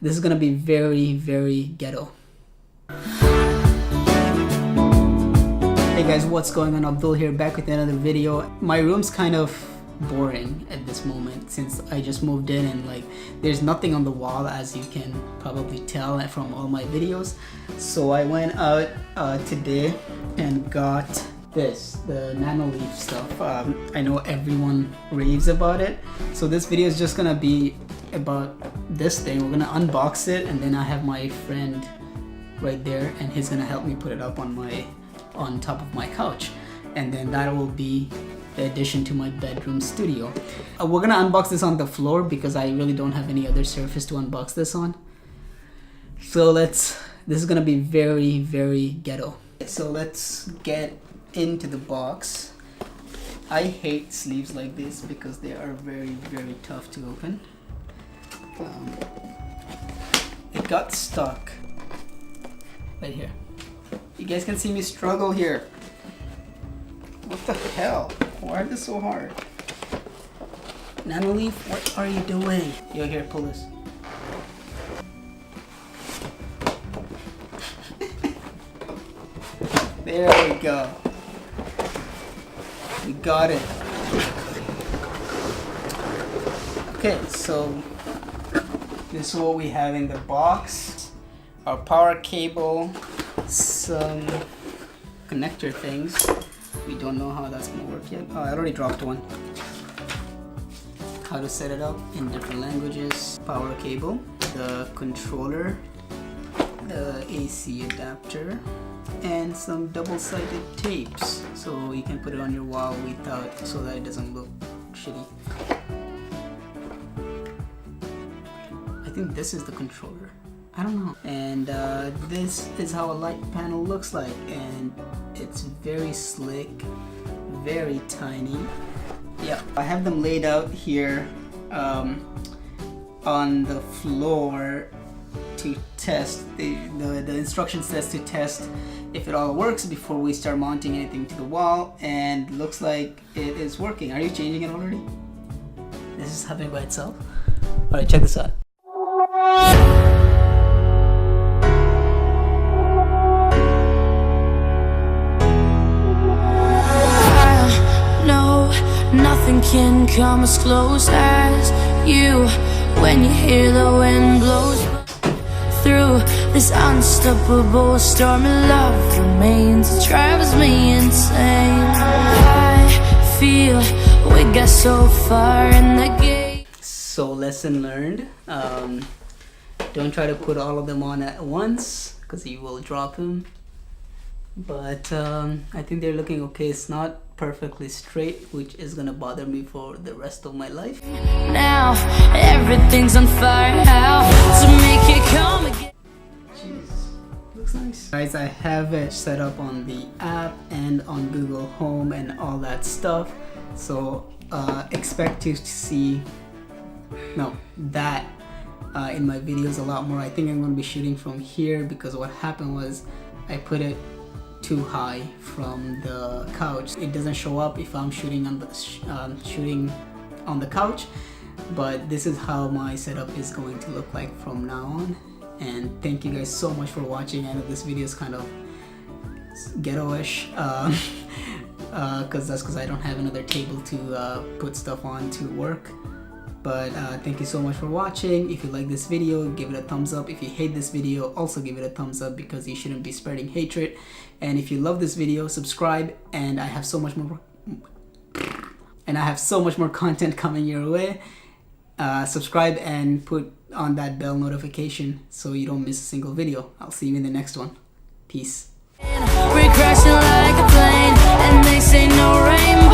this is gonna be very, very ghetto. Hey guys, what's going on? Abdul here, back with another video. My room's kind of boring at this moment since I just moved in, and like there's nothing on the wall, as you can probably tell from all my videos. So I went out today and got this, the Nanoleaf stuff. I know everyone raves about it, so this video is just gonna be about this thing. We're gonna unbox it, and then I have my friend right there, and he's gonna help me put it up on top of my couch, and then that will be the addition to my bedroom studio. We're gonna unbox this on the floor because I really don't have any other surface to unbox this on. So this is gonna be very, very ghetto. So let's get into the box. I hate sleeves like this because they are very, very tough to open. It got stuck right here. You guys can see me struggle here. What the hell? Why is this so hard? Nanoleaf, what are you doing? Yo, here, pull this. There we go. We got it. Okay, so this is what we have in the box. Our power cable, some connector things. We don't know how that's gonna work yet. Oh, I already dropped one. How to set it up in different languages. Power cable, the controller, the AC adapter, and some double-sided tapes so you can put it on your wall without, so that it doesn't look shitty. I think this is the controller. I don't know. And this is how a light panel looks like, and it's very slick, very tiny. Yeah, I have them laid out here on the floor to test. The instruction says to test if it all works before we start mounting anything to the wall, and looks like it is working. Are you changing it already? This is happening by itself? Alright, check this out. Nothing can come as close as you when you hear the wind blows through this unstoppable storm of love remains. It drives me insane. I feel we got so far in the game. So lesson learned. Don't try to put all of them on at once because you will drop them. But I think they're looking okay. It's not perfectly straight, which is gonna bother me for the rest of my life. Now everything's on fire. How to make it come again? Jeez, looks nice. Guys, I have it set up on the app and on Google Home and all that stuff. So expect to see that in my videos a lot more. I think I'm gonna be shooting from here because what happened was I put it too high from the couch. It doesn't show up if I'm shooting on the couch, but this is how my setup is going to look like from now on. And thank you guys so much for watching. I know this video is kind of ghetto-ish because I don't have another table to put stuff on to work. But thank you so much for watching. If you like this video, give it a thumbs up. If you hate this video, also give it a thumbs up because you shouldn't be spreading hatred. And if you love this video, subscribe, and I have so much more content coming your way. Subscribe and put on that bell notification so you don't miss a single video. I'll see you in the next one. Peace. We're crashing like a plane, and they say no rain.